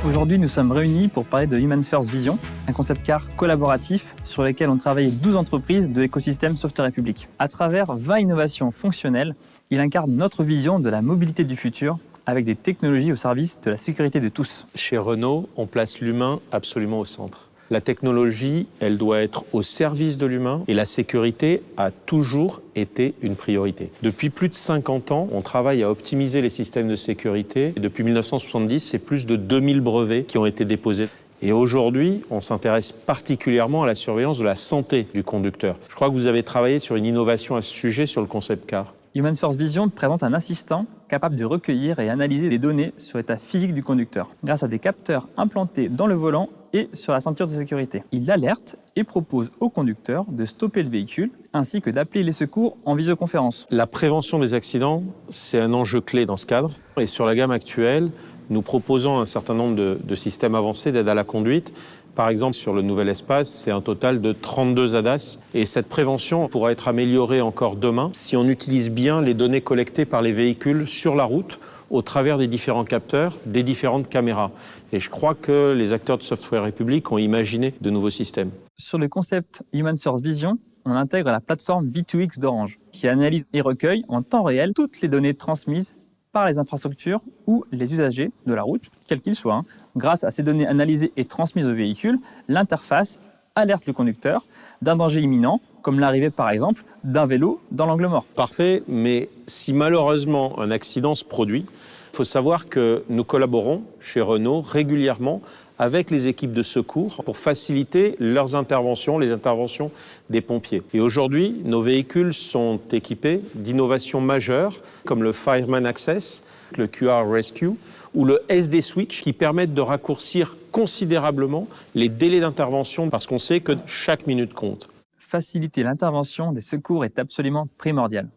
Aujourd'hui, nous sommes réunis pour parler de Human First Vision, un concept car collaboratif sur lequel ont travaillé 12 entreprises de l'écosystème Software République. À travers 20 innovations fonctionnelles, il incarne notre vision de la mobilité du futur avec des technologies au service de la sécurité de tous. Chez Renault, on place l'humain absolument au centre. La technologie, elle doit être au service de l'humain et la sécurité a toujours été une priorité. Depuis plus de 50 ans, on travaille à optimiser les systèmes de sécurité. Et depuis 1970, c'est plus de 2000 brevets qui ont été déposés. Et aujourd'hui, on s'intéresse particulièrement à la surveillance de la santé du conducteur. Je crois que vous avez travaillé sur une innovation à ce sujet sur le concept car. Human First Vision présente un assistant capable de recueillir et analyser des données sur l'état physique du conducteur grâce à des capteurs implantés dans le volant et sur la ceinture de sécurité. Il alerte et propose au conducteur de stopper le véhicule ainsi que d'appeler les secours en visioconférence. La prévention des accidents, c'est un enjeu clé dans ce cadre. Et sur la gamme actuelle, nous proposons un certain nombre de systèmes avancés d'aide à la conduite. Par exemple, sur le nouvel espace, c'est un total de 32 ADAS. Et cette prévention pourra être améliorée encore demain si on utilise bien les données collectées par les véhicules sur la route au travers des différents capteurs, des différentes caméras. Et je crois que les acteurs de Software République ont imaginé de nouveaux systèmes. Sur le concept Human First Vision, on intègre la plateforme V2X d'Orange, qui analyse et recueille en temps réel toutes les données transmises par les infrastructures ou les usagers de la route, quels qu'ils soient. Grâce à ces données analysées et transmises au véhicule, l'interface alerte le conducteur d'un danger imminent, comme l'arrivée par exemple d'un vélo dans l'angle mort. Parfait, mais si malheureusement un accident se produit, il faut savoir que nous collaborons chez Renault régulièrement avec les équipes de secours pour faciliter leurs interventions, les interventions des pompiers. Et aujourd'hui, nos véhicules sont équipés d'innovations majeures comme le Fireman Access, le QR Rescue ou le SD Switch qui permettent de raccourcir considérablement les délais d'intervention parce qu'on sait que chaque minute compte. Faciliter l'intervention des secours est absolument primordial.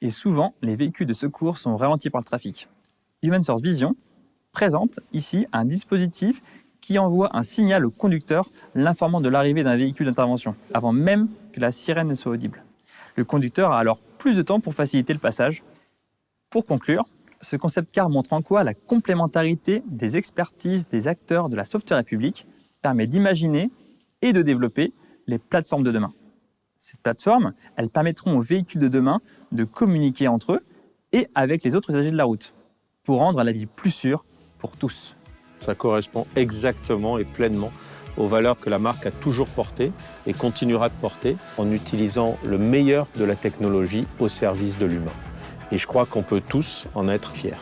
Et souvent, les véhicules de secours sont ralentis par le trafic. Human First Vision présente ici un dispositif qui envoie un signal au conducteur l'informant de l'arrivée d'un véhicule d'intervention, avant même que la sirène ne soit audible. Le conducteur a alors plus de temps pour faciliter le passage. Pour conclure, ce concept car montre en quoi la complémentarité des expertises des acteurs de la Software République permet d'imaginer et de développer les plateformes de demain. Ces plateformes, elles permettront aux véhicules de demain de communiquer entre eux et avec les autres usagers de la route, pour rendre la vie plus sûre pour tous. Ça correspond exactement et pleinement aux valeurs que la marque a toujours portées et continuera de porter en utilisant le meilleur de la technologie au service de l'humain. Et je crois qu'on peut tous en être fiers.